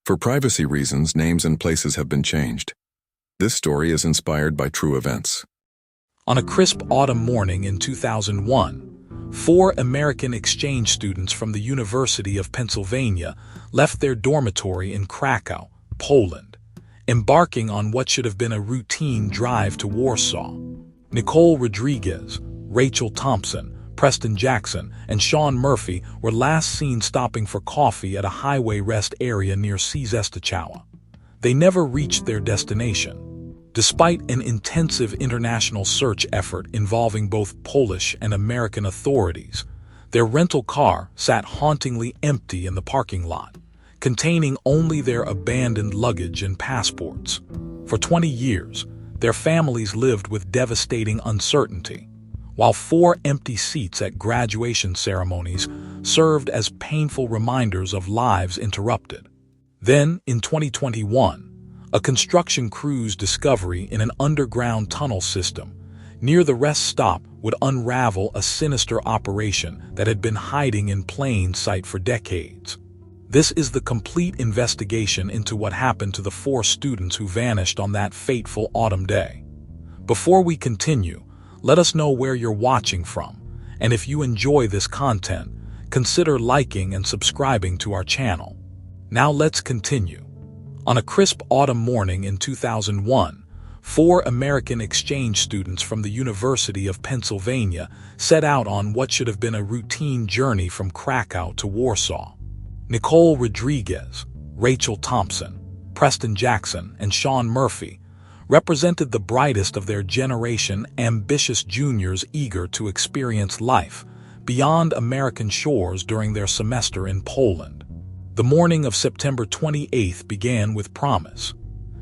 For privacy reasons, names and places have been changed. This story is inspired by true events. On a crisp autumn morning in 2001, 4 American exchange students from the University of Pennsylvania left their dormitory in Krakow, Poland, embarking on what should have been a routine drive to Warsaw. Nicole Rodriguez, Rachel Thompson, Preston Jackson, and Sean Murphy were last seen stopping for coffee at a highway rest area near Cieszesztowawa. They never reached their destination. Despite an intensive international search effort involving both Polish and American authorities, their rental car sat hauntingly empty in the parking lot, containing only their abandoned luggage and passports. For 20 years, their families lived with devastating uncertainty, while 4 empty seats at graduation ceremonies served as painful reminders of lives interrupted. Then, in 2021, a construction crew's discovery in an underground tunnel system near the rest stop would unravel a sinister operation that had been hiding in plain sight for decades. This is the complete investigation into what happened to the 4 students who vanished on that fateful autumn day. Before we continue, let us know where you're watching from, and if you enjoy this content, consider liking and subscribing to our channel. Now let's continue. On a crisp autumn morning in 2001, 4 American exchange students from the University of Pennsylvania set out on what should have been a routine journey from Krakow to Warsaw. Nicole Rodriguez, Rachel Thompson, Preston Jackson, and Sean Murphy represented the brightest of their generation, ambitious juniors eager to experience life beyond American shores during their semester in Poland. The morning of September 28th began with promise.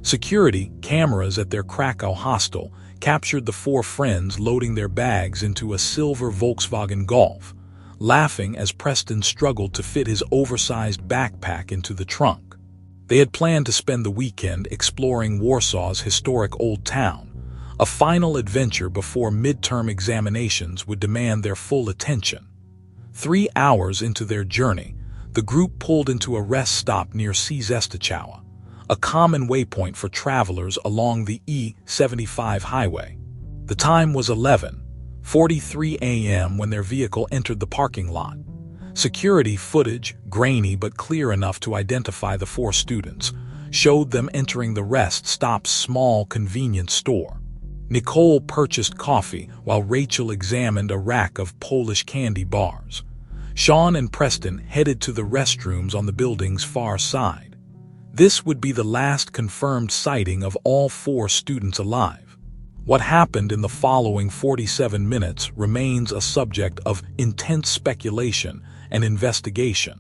Security cameras at their Krakow hostel captured the 4 friends loading their bags into a silver Volkswagen Golf, laughing as Preston struggled to fit his oversized backpack into the trunk. They had planned to spend the weekend exploring Warsaw's historic old town, a final adventure before midterm examinations would demand their full attention. 3 hours into their journey, the group pulled into a rest stop near Cieszesztowawa, a common waypoint for travelers along the E75 highway. The time was 11:43 a.m. when their vehicle entered the parking lot. Security footage, grainy but clear enough to identify the 4 students, showed them entering the rest stop's small convenience store. Nicole purchased coffee while Rachel examined a rack of Polish candy bars. Sean and Preston headed to the restrooms on the building's far side. This would be the last confirmed sighting of all 4 students alive. What happened in the following 47 minutes remains a subject of intense speculation and investigation.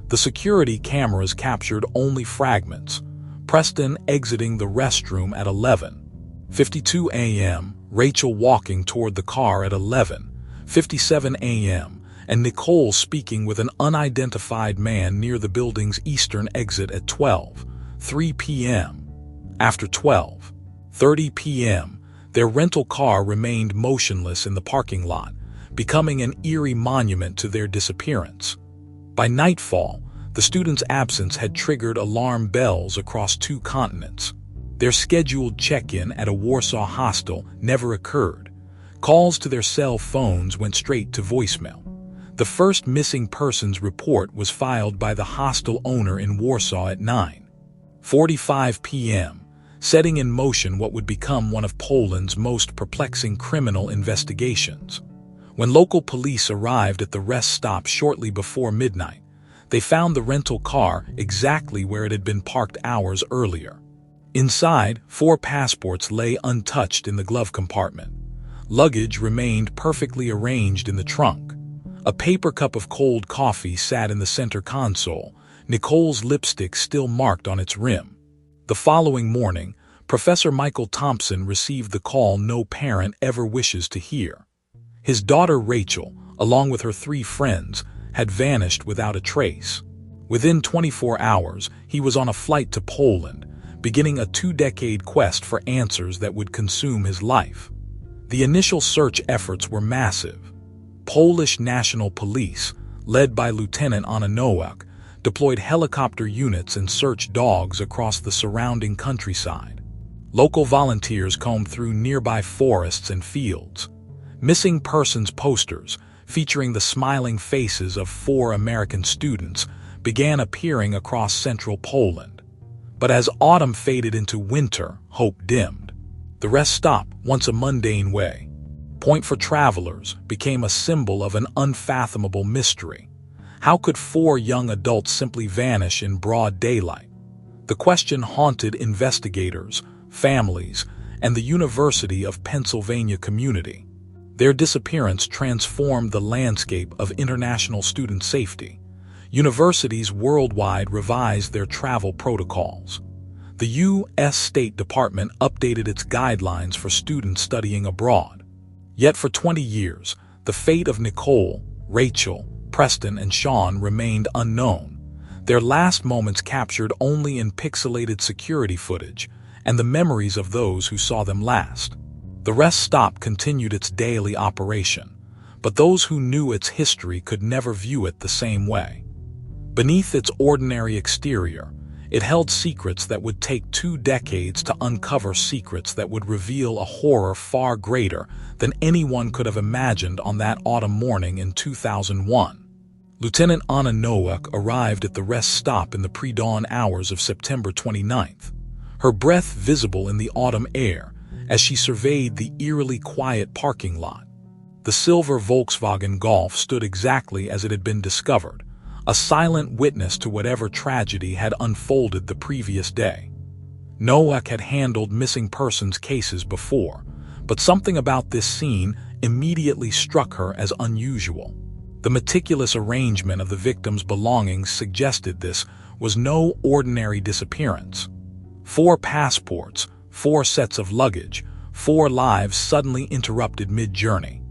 The security cameras captured only fragments. Preston exiting the restroom at 11:52 a.m., Rachel walking toward the car at 11:57 a.m., and Nicole speaking with an unidentified man near the building's eastern exit at 12:03 p.m. After 12:30 p.m., their rental car remained motionless in the parking lot, becoming an eerie monument to their disappearance. By nightfall, the students' absence had triggered alarm bells across 2 continents. Their scheduled check-in at a Warsaw hostel never occurred. Calls to their cell phones went straight to voicemail. The first missing persons report was filed by the hostel owner in Warsaw at 9:45 p.m., setting in motion what would become one of Poland's most perplexing criminal investigations. When local police arrived at the rest stop shortly before midnight, they found the rental car exactly where it had been parked hours earlier. Inside, 4 passports lay untouched in the glove compartment. Luggage remained perfectly arranged in the trunk. A paper cup of cold coffee sat in the center console, Nicole's lipstick still marked on its rim. The following morning, Professor Michael Thompson received the call no parent ever wishes to hear. His daughter Rachel, along with her 3 friends, had vanished without a trace. Within 24 hours, he was on a flight to Poland, beginning a 2-decade quest for answers that would consume his life. The initial search efforts were massive. Polish National Police, led by Lieutenant Anna Nowak, deployed helicopter units and search dogs across the surrounding countryside. Local volunteers combed through nearby forests and fields. Missing persons posters, featuring the smiling faces of 4 American students, began appearing across central Poland. But as autumn faded into winter, hope dimmed. The rest stop, once a mundane way, point for travelers, became a symbol of an unfathomable mystery. How could 4 young adults simply vanish in broad daylight? The question haunted investigators, families, and the University of Pennsylvania community. Their disappearance transformed the landscape of international student safety. Universities worldwide revised their travel protocols. The U.S. State Department updated its guidelines for students studying abroad. Yet for 20 years, the fate of Nicole, Rachel, Preston, and Sean remained unknown, their last moments captured only in pixelated security footage and the memories of those who saw them last. The rest stop continued its daily operation, but those who knew its history could never view it the same way. Beneath its ordinary exterior, it held secrets that would take 2 decades to uncover, secrets that would reveal a horror far greater than anyone could have imagined on that autumn morning in 2001. Lieutenant Anna Nowak arrived at the rest stop in the pre-dawn hours of September 29th, her breath visible in the autumn air as she surveyed the eerily quiet parking lot. The silver Volkswagen Golf stood exactly as it had been discovered, a silent witness to whatever tragedy had unfolded the previous day. Nowak had handled missing persons cases before, but something about this scene immediately struck her as unusual. The meticulous arrangement of the victim's belongings suggested this was no ordinary disappearance. 4 passports, 4 sets of luggage, 4 lives suddenly interrupted mid-journey.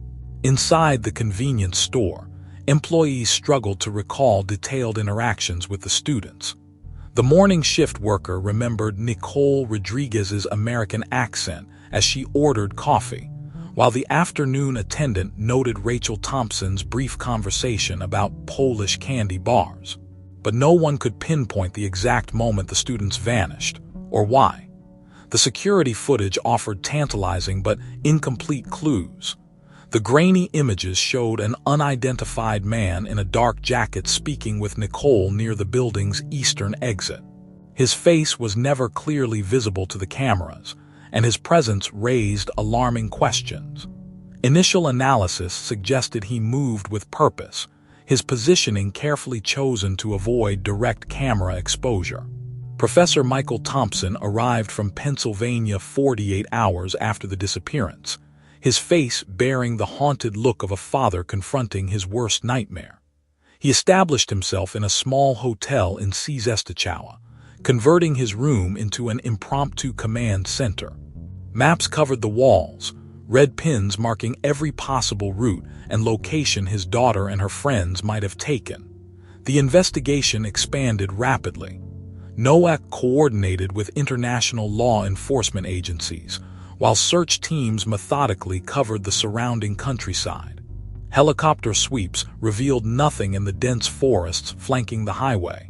Inside the convenience store, employees struggled to recall detailed interactions with the students. The morning shift worker remembered Nicole Rodriguez's American accent as she ordered coffee, while the afternoon attendant noted Rachel Thompson's brief conversation about Polish candy bars. But no one could pinpoint the exact moment the students vanished, or why. The security footage offered tantalizing but incomplete clues. The grainy images showed an unidentified man in a dark jacket speaking with Nicole near the building's eastern exit. His face was never clearly visible to the cameras, and his presence raised alarming questions. Initial analysis suggested he moved with purpose, his positioning carefully chosen to avoid direct camera exposure. Professor Michael Thompson arrived from Pennsylvania 48 hours after the disappearance, his face bearing the haunted look of a father confronting his worst nightmare. He established himself in a small hotel in Czeszów, converting his room into an impromptu command center. Maps covered the walls, red pins marking every possible route and location his daughter and her friends might have taken. The investigation expanded rapidly. Nowak coordinated with international law enforcement agencies, while search teams methodically covered the surrounding countryside. Helicopter sweeps revealed nothing in the dense forests flanking the highway.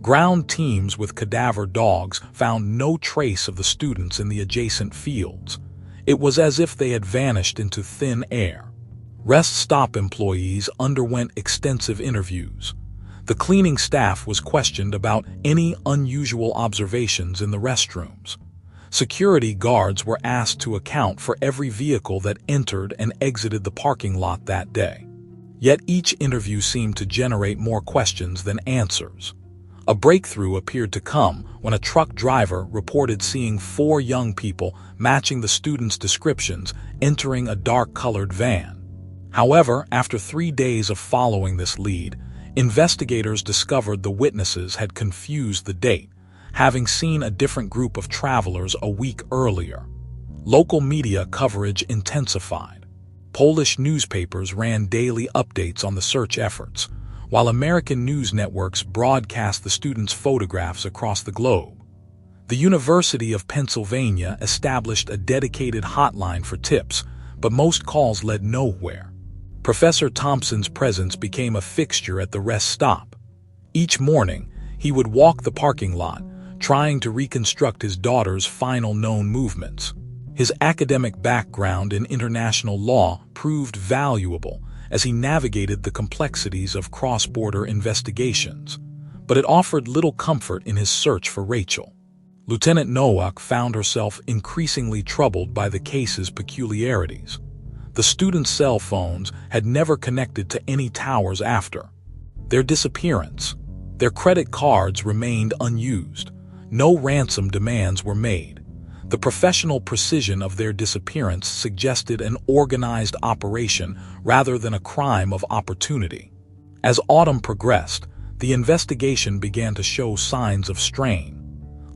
Ground teams with cadaver dogs found no trace of the students in the adjacent fields. It was as if they had vanished into thin air. Rest stop employees underwent extensive interviews. The cleaning staff was questioned about any unusual observations in the restrooms. Security guards were asked to account for every vehicle that entered and exited the parking lot that day. Yet each interview seemed to generate more questions than answers. A breakthrough appeared to come when a truck driver reported seeing 4 young people matching the students' descriptions entering a dark-colored van. However, after 3 days of following this lead, investigators discovered the witnesses had confused the date, having seen a different group of travelers a week earlier. Local media coverage intensified. Polish newspapers ran daily updates on the search efforts, while American news networks broadcast the students' photographs across the globe. The University of Pennsylvania established a dedicated hotline for tips, but most calls led nowhere. Professor Thompson's presence became a fixture at the rest stop. Each morning, he would walk the parking lot, trying to reconstruct his daughter's final known movements. His academic background in international law proved valuable as he navigated the complexities of cross-border investigations, but it offered little comfort in his search for Rachel. Lieutenant Nowak found herself increasingly troubled by the case's peculiarities. The students' cell phones had never connected to any towers after their disappearance. Their credit cards remained unused. No ransom demands were made. The professional precision of their disappearance suggested an organized operation rather than a crime of opportunity. As autumn progressed, the investigation began to show signs of strain.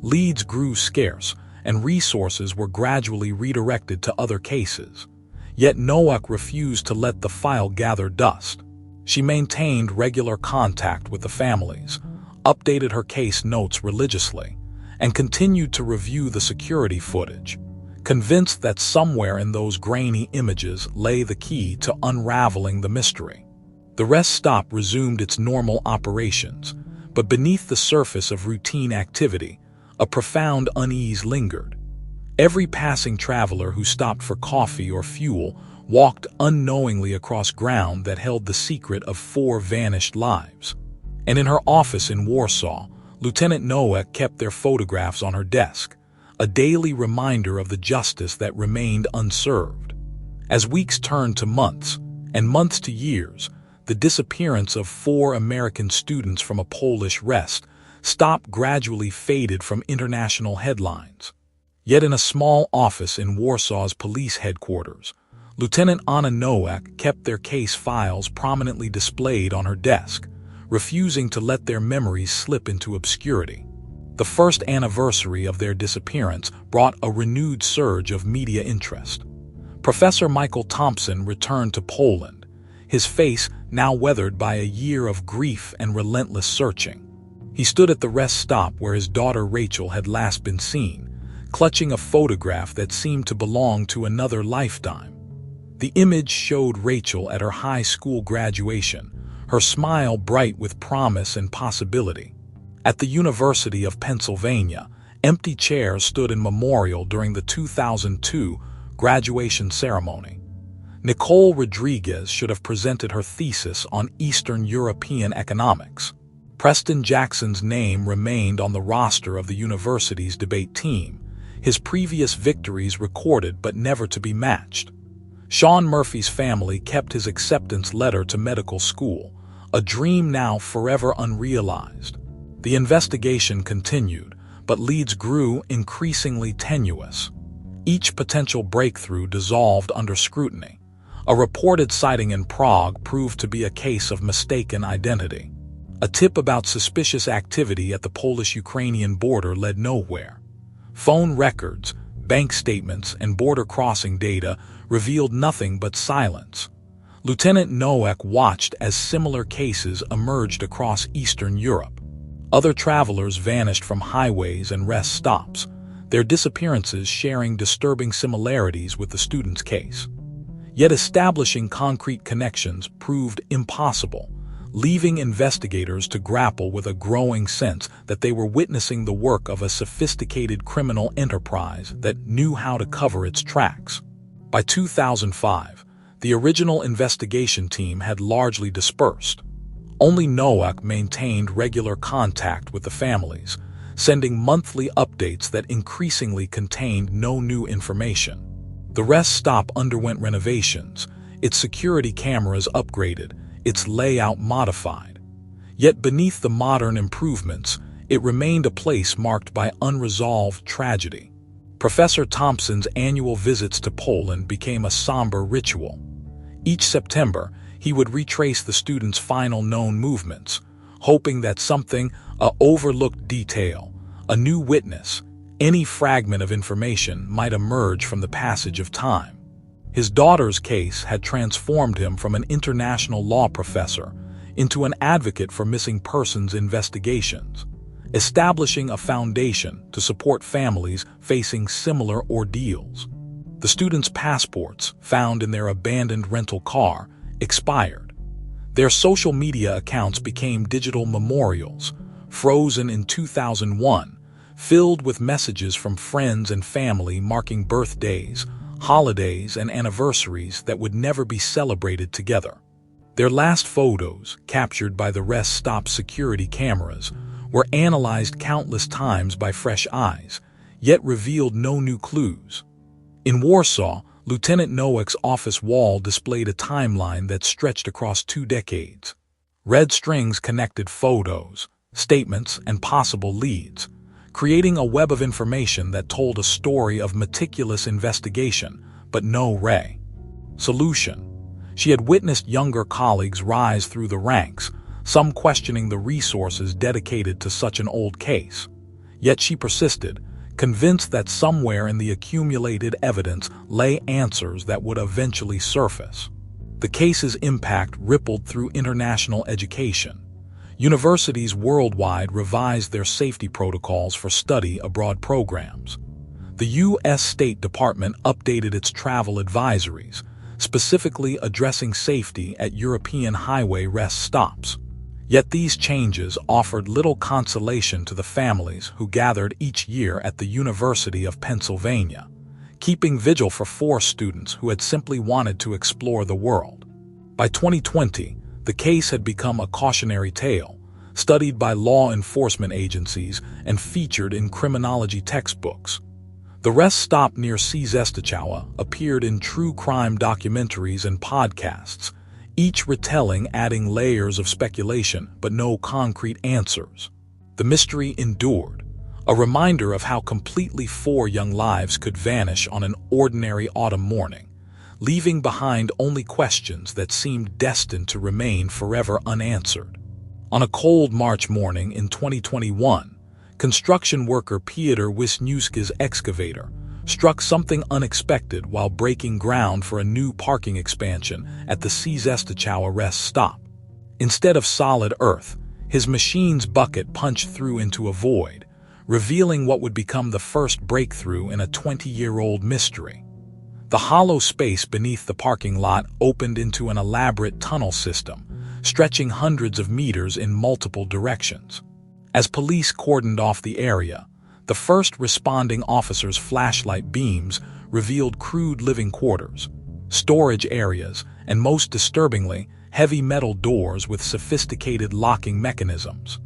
Leads grew scarce, and resources were gradually redirected to other cases. Yet Nowak refused to let the file gather dust. She maintained regular contact with the families, updated her case notes religiously, and continued to review the security footage, convinced that somewhere in those grainy images lay the key to unraveling the mystery. The rest stop resumed its normal operations, but beneath the surface of routine activity, a profound unease lingered. Every passing traveler who stopped for coffee or fuel walked unknowingly across ground that held the secret of 4 vanished lives. And in her office in Warsaw, Lieutenant Nowak kept their photographs on her desk, a daily reminder of the justice that remained unserved. As weeks turned to months, and months to years, the disappearance of 4 American students from a Polish rest stop gradually faded from international headlines. Yet in a small office in Warsaw's police headquarters, Lieutenant Anna Nowak kept their case files prominently displayed on her desk, refusing to let their memories slip into obscurity. The first anniversary of their disappearance brought a renewed surge of media interest. Professor Michael Thompson returned to Poland, his face now weathered by a year of grief and relentless searching. He stood at the rest stop where his daughter Rachel had last been seen, clutching a photograph that seemed to belong to another lifetime. The image showed Rachel at her high school graduation, her smile bright with promise and possibility. At the University of Pennsylvania, empty chairs stood in memorial during the 2002 graduation ceremony. Nicole Rodriguez should have presented her thesis on Eastern European economics. Preston Jackson's name remained on the roster of the university's debate team, his previous victories recorded but never to be matched. Sean Murphy's family kept his acceptance letter to medical school, a dream now forever unrealized. The investigation continued, but leads grew increasingly tenuous. Each potential breakthrough dissolved under scrutiny. A reported sighting in Prague proved to be a case of mistaken identity. A tip about suspicious activity at the Polish-Ukrainian border led nowhere. Phone records, bank statements, and border crossing data revealed nothing but silence. Lieutenant Nowak watched as similar cases emerged across Eastern Europe. Other travelers vanished from highways and rest stops, their disappearances sharing disturbing similarities with the student's case. Yet establishing concrete connections proved impossible, leaving investigators to grapple with a growing sense that they were witnessing the work of a sophisticated criminal enterprise that knew how to cover its tracks. By 2005, the original investigation team had largely dispersed. Only Nowak maintained regular contact with the families, sending monthly updates that increasingly contained no new information. The rest stop underwent renovations, its security cameras upgraded, its layout modified. Yet beneath the modern improvements, it remained a place marked by unresolved tragedy. Professor Thompson's annual visits to Poland became a somber ritual. Each September, he would retrace the students' final known movements, hoping that something, an overlooked detail, a new witness, any fragment of information might emerge from the passage of time. His daughter's case had transformed him from an international law professor into an advocate for missing persons investigations, establishing a foundation to support families facing similar ordeals. The students' passports, found in their abandoned rental car, expired. Their social media accounts became digital memorials, frozen in 2001, filled with messages from friends and family marking birthdays, holidays, and anniversaries that would never be celebrated together. Their last photos, captured by the rest stop security cameras, were analyzed countless times by fresh eyes, yet revealed no new clues. In Warsaw, Lieutenant Nowak's office wall displayed a timeline that stretched across 2 decades. Red strings connected photos, statements, and possible leads, creating a web of information that told a story of meticulous investigation, but no solution. She had witnessed younger colleagues rise through the ranks, some questioning the resources dedicated to such an old case. Yet she persisted, convinced that somewhere in the accumulated evidence lay answers that would eventually surface. The case's impact rippled through international education. Universities worldwide revised their safety protocols for study abroad programs. The U.S. State Department updated its travel advisories, specifically addressing safety at European highway rest stops. Yet these changes offered little consolation to the families who gathered each year at the University of Pennsylvania, keeping vigil for 4 students who had simply wanted to explore the world. By 2020, the case had become a cautionary tale, studied by law enforcement agencies and featured in criminology textbooks. The rest stop near Czeszów appeared in true crime documentaries and podcasts, each retelling adding layers of speculation but no concrete answers. The mystery endured, a reminder of how completely 4 young lives could vanish on an ordinary autumn morning, leaving behind only questions that seemed destined to remain forever unanswered. On a cold March morning in 2021, construction worker Piotr Wisniewski's excavator struck something unexpected while breaking ground for a new parking expansion at the Czeszów rest stop. Instead of solid earth, his machine's bucket punched through into a void, revealing what would become the first breakthrough in a 20-year-old mystery. The hollow space beneath the parking lot opened into an elaborate tunnel system, stretching hundreds of meters in multiple directions. As police cordoned off the area, the first responding officer's flashlight beams revealed crude living quarters, storage areas, and most disturbingly, heavy metal doors with sophisticated locking mechanisms.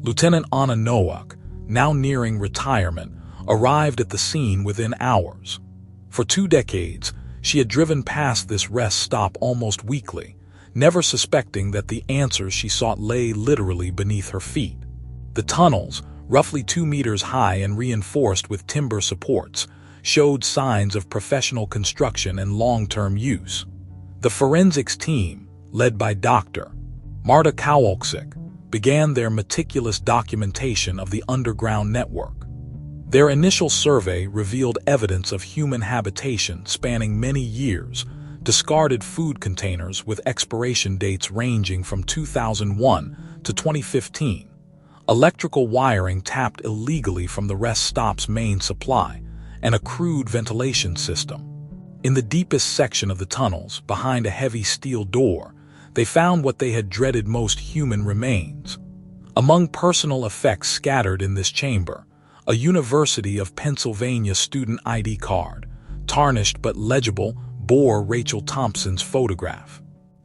Lieutenant Anna Nowak, now nearing retirement, arrived at the scene within hours. For 2 decades, she had driven past this rest stop almost weekly, never suspecting that the answers she sought lay literally beneath her feet. The tunnels, roughly 2 meters high and reinforced with timber supports, showed signs of professional construction and long-term use. The forensics team, led by Dr. Marta Kowalczyk, began their meticulous documentation of the underground network. Their initial survey revealed evidence of human habitation spanning many years, discarded food containers with expiration dates ranging from 2001 to 2015, electrical wiring tapped illegally from the rest stop's main supply, and a crude ventilation system. In the deepest section of the tunnels, behind a heavy steel door, they found what they had dreaded most: human remains. Among personal effects scattered in this chamber, a University of Pennsylvania student ID card, tarnished but legible, bore Rachel Thompson's photograph.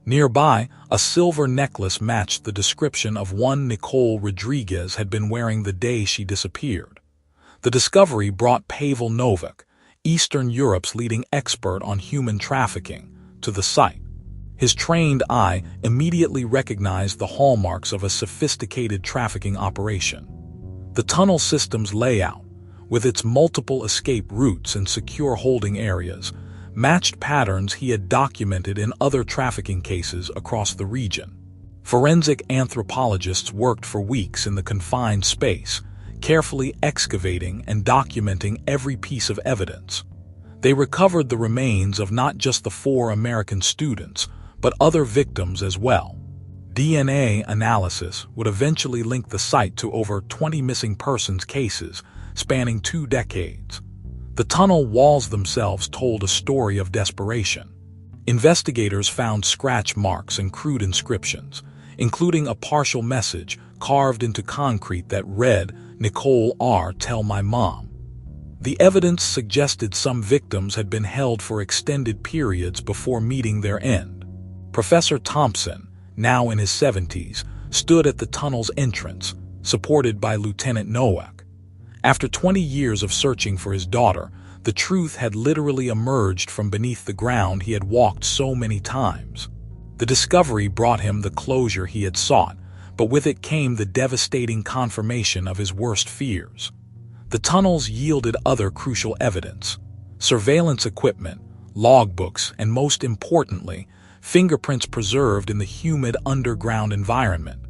Nearby, a silver necklace matched the description of one Nicole Rodriguez had been wearing the day she disappeared. The discovery brought Pavel Novak, Eastern Europe's leading expert on human trafficking, to the site. His trained eye immediately recognized the hallmarks of a sophisticated trafficking operation. The tunnel system's layout, with its multiple escape routes and secure holding areas, matched patterns he had documented in other trafficking cases across the region. Forensic anthropologists worked for weeks in the confined space, carefully excavating and documenting every piece of evidence. They recovered the remains of not just the 4 American students, but other victims as well. DNA analysis would eventually link the site to over 20 missing persons cases spanning 2 decades. The tunnel walls themselves told a story of desperation. Investigators found scratch marks and crude inscriptions, including a partial message carved into concrete that read, "Nicole R. Tell my mom." The evidence suggested some victims had been held for extended periods before meeting their end. Professor Thompson, now in his 70s, stood at the tunnel's entrance, supported by Lieutenant Nowak. After 20 years of searching for his daughter, the truth had literally emerged from beneath the ground he had walked so many times. The discovery brought him the closure he had sought, but with it came the devastating confirmation of his worst fears. The tunnels yielded other crucial evidence: surveillance equipment, logbooks, and most importantly, fingerprints preserved in the humid underground environment.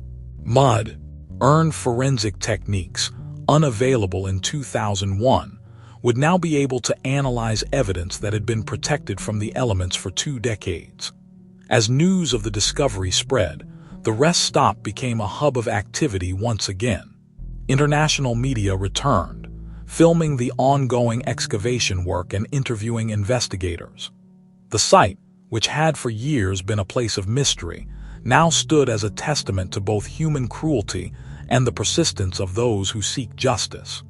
Mud, earned forensic techniques, unavailable in 2001, would now be able to analyze evidence that had been protected from the elements for 2 decades. As news of the discovery spread, the rest stop became a hub of activity once again. International media returned, filming the ongoing excavation work and interviewing investigators. The site, which had for years been a place of mystery, now stood as a testament to both human cruelty and the persistence of those who seek justice.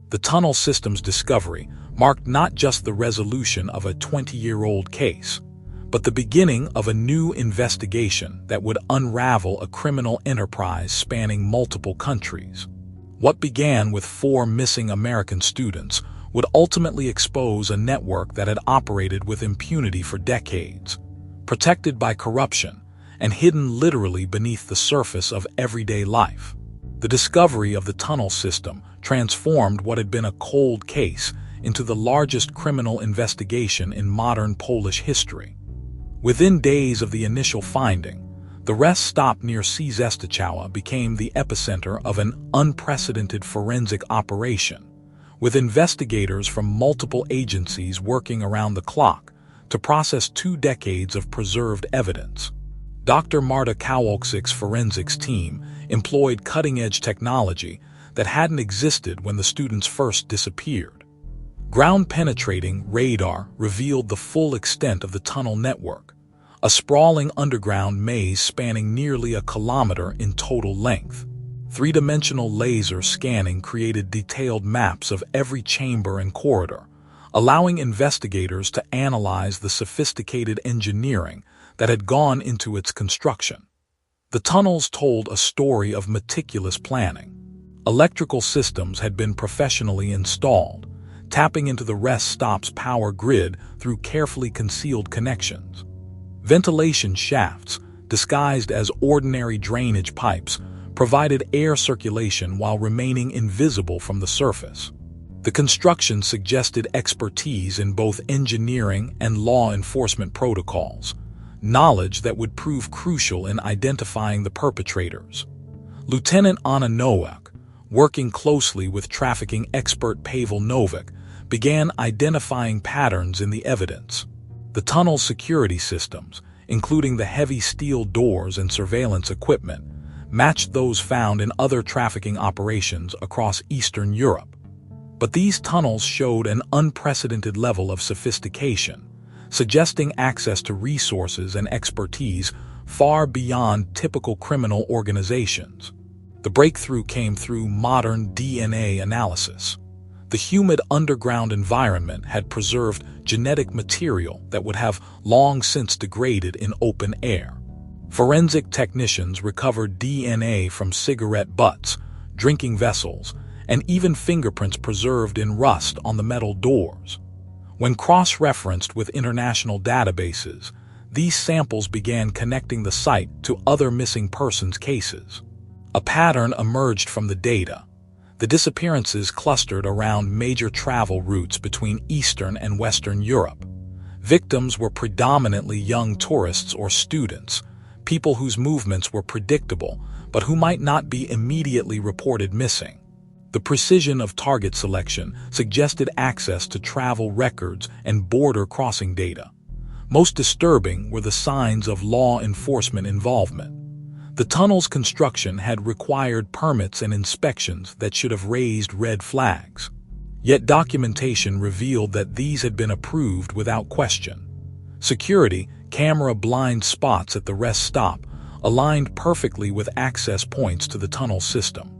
The tunnel system's discovery marked not just the resolution of a 20-year-old case, but the beginning of a new investigation that would unravel a criminal enterprise spanning multiple countries. What began with 4 missing American students would ultimately expose a network that had operated with impunity for decades, protected by corruption, and hidden literally beneath the surface of everyday life. The discovery of the tunnel system transformed what had been a cold case into the largest criminal investigation in modern Polish history. Within days of the initial finding, the rest stop near Cieszestyczała became the epicenter of an unprecedented forensic operation, with investigators from multiple agencies working around the clock to process 2 decades of preserved evidence. Dr. Marta Kowalczyk's forensics team employed cutting-edge technology that hadn't existed when the students first disappeared. Ground-penetrating radar revealed the full extent of the tunnel network, a sprawling underground maze spanning nearly a kilometer in total length. 3-dimensional laser scanning created detailed maps of every chamber and corridor, allowing investigators to analyze the sophisticated engineering that had gone into its construction. The tunnels told a story of meticulous planning. Electrical systems had been professionally installed, tapping into the rest stop's power grid through carefully concealed connections. Ventilation shafts, disguised as ordinary drainage pipes, provided air circulation while remaining invisible from the surface. The construction suggested expertise in both engineering and law enforcement protocols, knowledge that would prove crucial in identifying the perpetrators. Lieutenant Anna Nowak, working closely with trafficking expert Pavel Novak, began identifying patterns in the evidence. The tunnel's security systems, including the heavy steel doors and surveillance equipment, matched those found in other trafficking operations across Eastern Europe. But these tunnels showed an unprecedented level of sophistication, suggesting access to resources and expertise far beyond typical criminal organizations. The breakthrough came through modern DNA analysis. The humid underground environment had preserved genetic material that would have long since degraded in open air. Forensic technicians recovered DNA from cigarette butts, drinking vessels, and even fingerprints preserved in rust on the metal doors. When cross-referenced with international databases, these samples began connecting the site to other missing persons cases. A pattern emerged from the data. The disappearances clustered around major travel routes between Eastern and Western Europe. Victims were predominantly young tourists or students, people whose movements were predictable but who might not be immediately reported missing. The precision of target selection suggested access to travel records and border crossing data. Most disturbing were the signs of law enforcement involvement. The tunnel's construction had required permits and inspections that should have raised red flags. Yet documentation revealed that these had been approved without question. Security, camera blind spots at the rest stop aligned perfectly with access points to the tunnel system.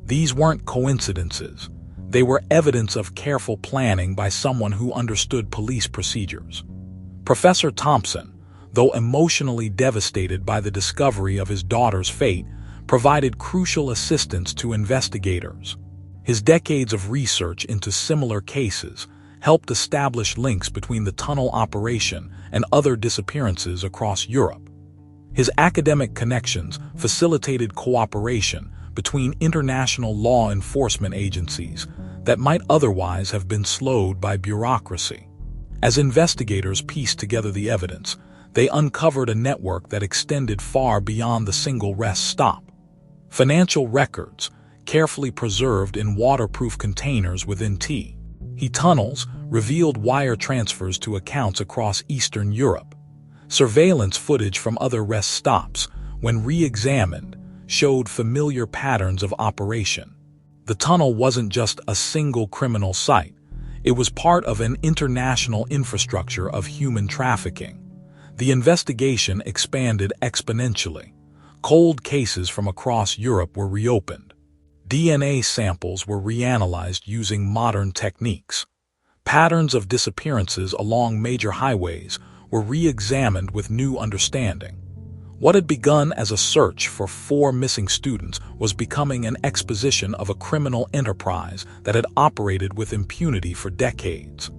These weren't coincidences. They were evidence of careful planning by someone who understood police procedures. Professor Thompson, though emotionally devastated by the discovery of his daughter's fate, provided crucial assistance to investigators. His decades of research into similar cases helped establish links between the tunnel operation and other disappearances across Europe. His academic connections facilitated cooperation between international law enforcement agencies that might otherwise have been slowed by bureaucracy. As investigators pieced together the evidence, they uncovered a network that extended far beyond the single rest stop. Financial records, carefully preserved in waterproof containers within T. tunnels, revealed wire transfers to accounts across Eastern Europe. Surveillance footage from other rest stops, when re-examined, showed familiar patterns of operation. The tunnel wasn't just a single criminal site. It was part of an international infrastructure of human trafficking. The investigation expanded exponentially. Cold cases from across Europe were reopened. DNA samples were reanalyzed using modern techniques. Patterns of disappearances along major highways were re-examined with new understanding. What had begun as a search for 4 missing students was becoming an exposition of a criminal enterprise that had operated with impunity for decades.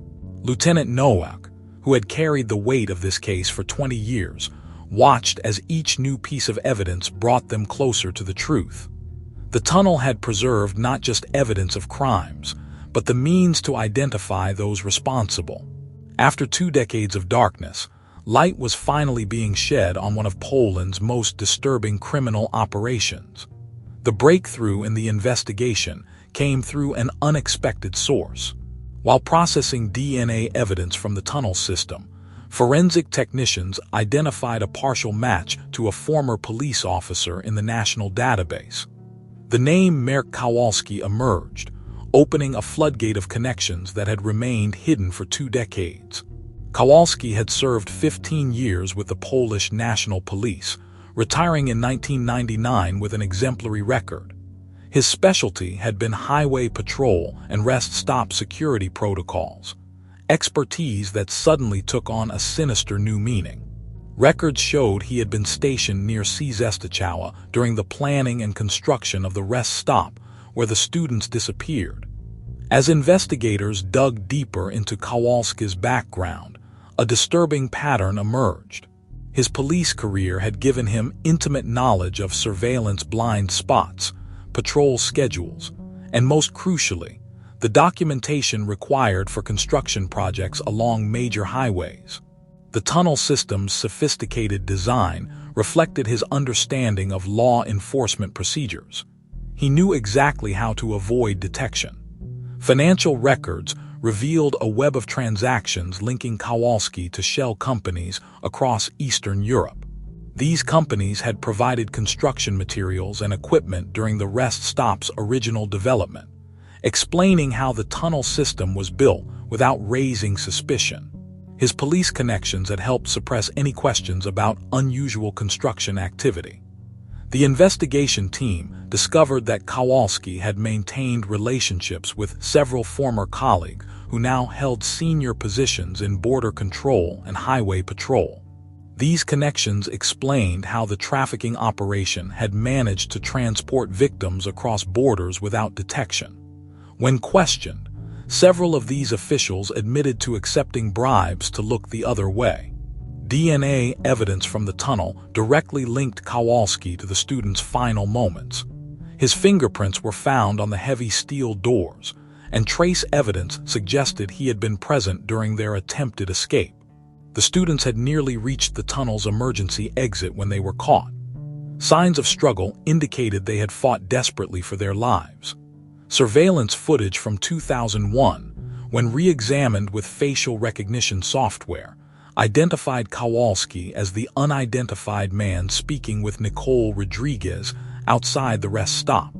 Lieutenant Nowak, who had carried the weight of this case for 20 years, watched as each new piece of evidence brought them closer to the truth. The tunnel had preserved not just evidence of crimes, but the means to identify those responsible. After 2 decades of darkness, light was finally being shed on one of Poland's most disturbing criminal operations. The breakthrough in the investigation came through an unexpected source. While processing DNA evidence from the tunnel system, forensic technicians identified a partial match to a former police officer in the national database. The name Marek Kowalski emerged, opening a floodgate of connections that had remained hidden for 2 decades. Kowalski had served 15 years with the Polish National Police, retiring in 1999 with an exemplary record. His specialty had been highway patrol and rest stop security protocols, expertise that suddenly took on a sinister new meaning. Records showed he had been stationed near Cieszyn during the planning and construction of the rest stop where the students disappeared. As investigators dug deeper into Kowalski's background, a disturbing pattern emerged. His police career had given him intimate knowledge of surveillance blind spots, patrol schedules, and most crucially, the documentation required for construction projects along major highways. The tunnel system's sophisticated design reflected his understanding of law enforcement procedures. He knew exactly how to avoid detection. Financial records revealed a web of transactions linking Kowalski to shell companies across Eastern Europe. These companies had provided construction materials and equipment during the rest stop's original development, explaining how the tunnel system was built without raising suspicion. His police connections had helped suppress any questions about unusual construction activity. The investigation team discovered that Kowalski had maintained relationships with several former colleagues who now held senior positions in border control and highway patrol. These connections explained how the trafficking operation had managed to transport victims across borders without detection. When questioned, several of these officials admitted to accepting bribes to look the other way. DNA evidence from the tunnel directly linked Kowalski to the students' final moments. His fingerprints were found on the heavy steel doors, and trace evidence suggested he had been present during their attempted escape. The students had nearly reached the tunnel's emergency exit when they were caught. Signs of struggle indicated they had fought desperately for their lives. Surveillance footage from 2001, when re-examined with facial recognition software, identified Kowalski as the unidentified man speaking with Nicole Rodriguez outside the rest stop.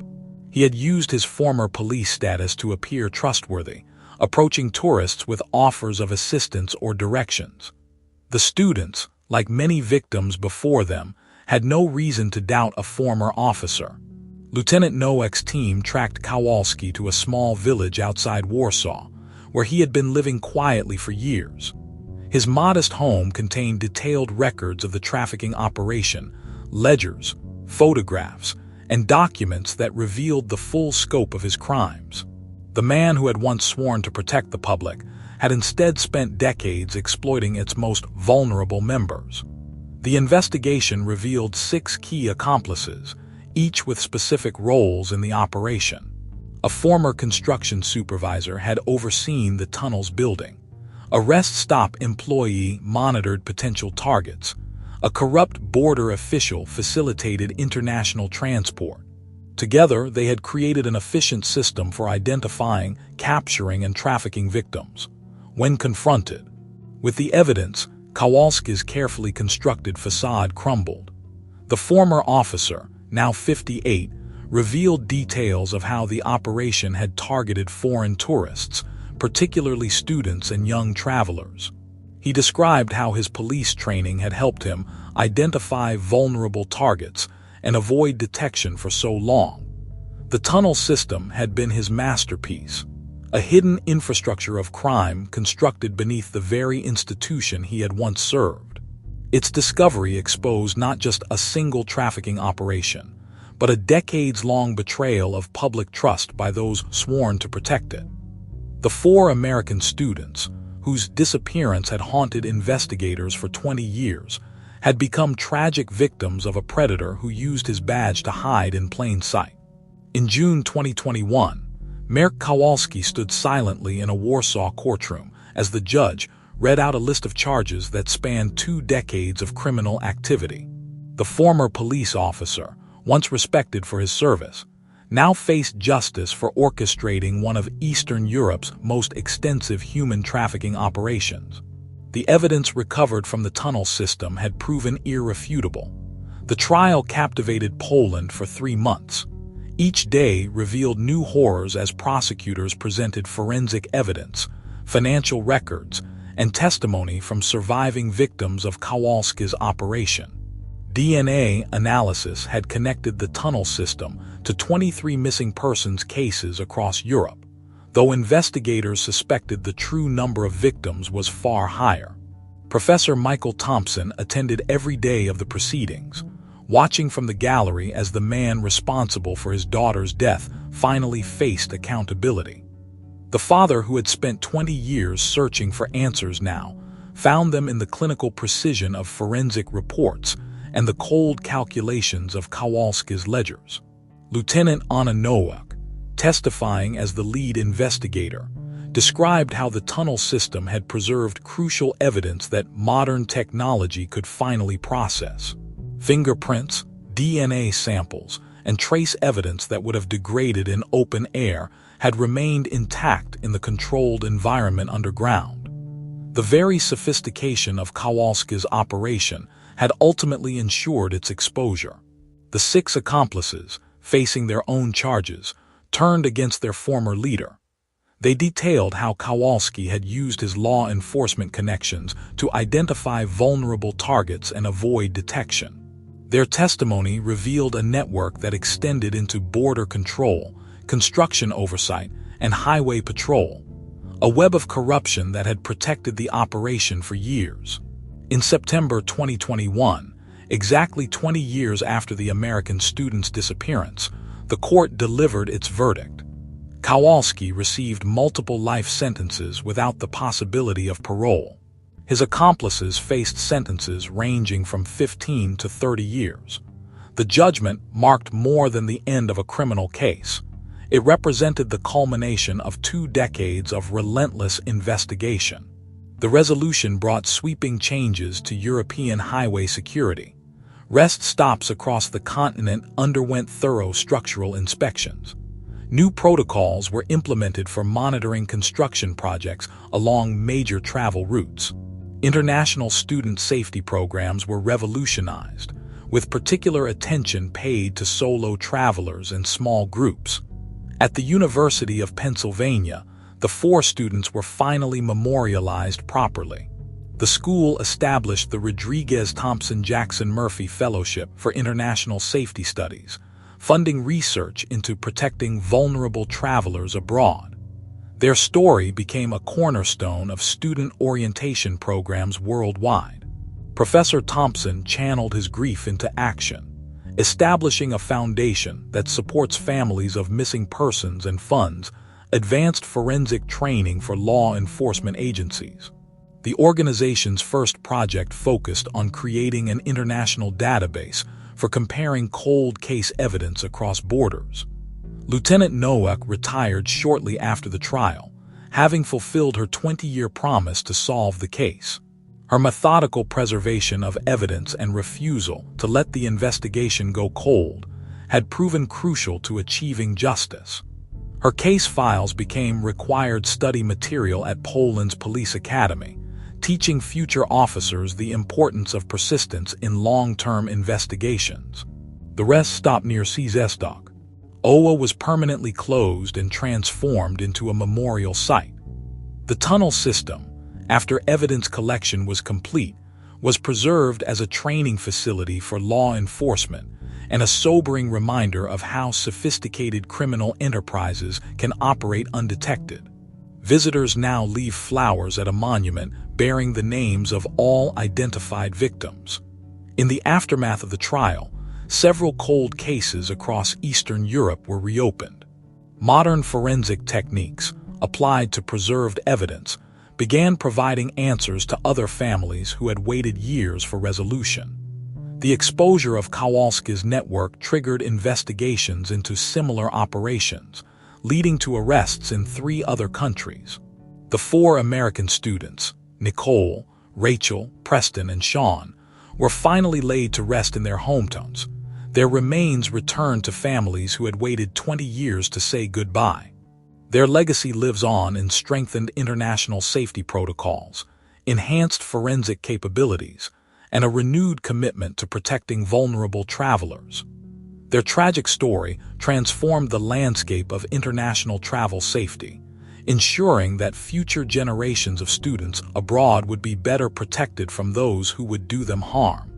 He had used his former police status to appear trustworthy, approaching tourists with offers of assistance or directions. The students, like many victims before them, had no reason to doubt a former officer. Lieutenant Nowak's team tracked Kowalski to a small village outside Warsaw, where he had been living quietly for years. His modest home contained detailed records of the trafficking operation, ledgers, photographs, and documents that revealed the full scope of his crimes. The man who had once sworn to protect the public had instead spent decades exploiting its most vulnerable members. The investigation revealed 6 key accomplices, each with specific roles in the operation. A former construction supervisor had overseen the tunnel's building. A rest stop employee monitored potential targets. A corrupt border official facilitated international transport. Together, they had created an efficient system for identifying, capturing, and trafficking victims. When confronted with the evidence, Kowalski's carefully constructed facade crumbled. The former officer, now 58, revealed details of how the operation had targeted foreign tourists, particularly students and young travelers. He described how his police training had helped him identify vulnerable targets and avoid detection for so long. The tunnel system had been his masterpiece, a hidden infrastructure of crime constructed beneath the very institution he had once served. Its discovery exposed not just a single trafficking operation, but a decades-long betrayal of public trust by those sworn to protect it. The 4 American students, whose disappearance had haunted investigators for 20 years, had become tragic victims of a predator who used his badge to hide in plain sight. In June 2021, Mayor Kowalski stood silently in a Warsaw courtroom as the judge read out a list of charges that spanned 2 decades of criminal activity. The former police officer, once respected for his service, now faced justice for orchestrating one of Eastern Europe's most extensive human trafficking operations. The evidence recovered from the tunnel system had proven irrefutable. The trial captivated Poland for 3 months. Each day revealed new horrors as prosecutors presented forensic evidence, financial records, and testimony from surviving victims of Kowalski's operation. DNA analysis had connected the tunnel system to 23 missing persons cases across Europe, though investigators suspected the true number of victims was far higher. Professor Michael Thompson attended every day of the proceedings, watching from the gallery as the man responsible for his daughter's death finally faced accountability. The father, who had spent 20 years searching for answers, now found them in the clinical precision of forensic reports and the cold calculations of Kowalski's ledgers. Lieutenant Anna Nowak, testifying as the lead investigator, described how the tunnel system had preserved crucial evidence that modern technology could finally process. Fingerprints, DNA samples, and trace evidence that would have degraded in open air had remained intact in the controlled environment underground. The very sophistication of Kowalski's operation had ultimately ensured its exposure. The 6 accomplices, facing their own charges, turned against their former leader. They detailed how Kowalski had used his law enforcement connections to identify vulnerable targets and avoid detection. Their testimony revealed a network that extended into border control, construction oversight, and highway patrol, a web of corruption that had protected the operation for years. In September 2021, exactly 20 years after the American student's disappearance, the court delivered its verdict. Kowalski received multiple life sentences without the possibility of parole. His accomplices faced sentences ranging from 15 to 30 years. The judgment marked more than the end of a criminal case. It represented the culmination of 2 decades of relentless investigation. The resolution brought sweeping changes to European highway security. Rest stops across the continent underwent thorough structural inspections. New protocols were implemented for monitoring construction projects along major travel routes. International student safety programs were revolutionized, with particular attention paid to solo travelers and small groups. At the University of Pennsylvania, the 4 students were finally memorialized properly. The school established the Rodriguez-Thompson-Jackson-Murphy Fellowship for International Safety Studies, funding research into protecting vulnerable travelers abroad. Their story became a cornerstone of student orientation programs worldwide. Professor Thompson channeled his grief into action, establishing a foundation that supports families of missing persons and funds advanced forensic training for law enforcement agencies. The organization's first project focused on creating an international database for comparing cold case evidence across borders. Lieutenant Nowak retired shortly after the trial, having fulfilled her 20-year promise to solve the case. Her methodical preservation of evidence and refusal to let the investigation go cold had proven crucial to achieving justice. Her case files became required study material at Poland's police academy, teaching future officers the importance of persistence in long-term investigations. The rest stopped near Czestok. OWA was permanently closed and transformed into a memorial site. The tunnel system, after evidence collection was complete, was preserved as a training facility for law enforcement and a sobering reminder of how sophisticated criminal enterprises can operate undetected. Visitors now leave flowers at a monument bearing the names of all identified victims. In the aftermath of the trial, several cold cases across Eastern Europe were reopened. Modern forensic techniques, applied to preserved evidence, began providing answers to other families who had waited years for resolution. The exposure of Kowalski's network triggered investigations into similar operations, leading to arrests in 3 other countries. The 4 American students, Nicole, Rachel, Preston, and Sean, were finally laid to rest in their hometowns. Their remains returned to families who had waited 20 years to say goodbye. Their legacy lives on in strengthened international safety protocols, enhanced forensic capabilities, and a renewed commitment to protecting vulnerable travelers. Their tragic story transformed the landscape of international travel safety, ensuring that future generations of students abroad would be better protected from those who would do them harm.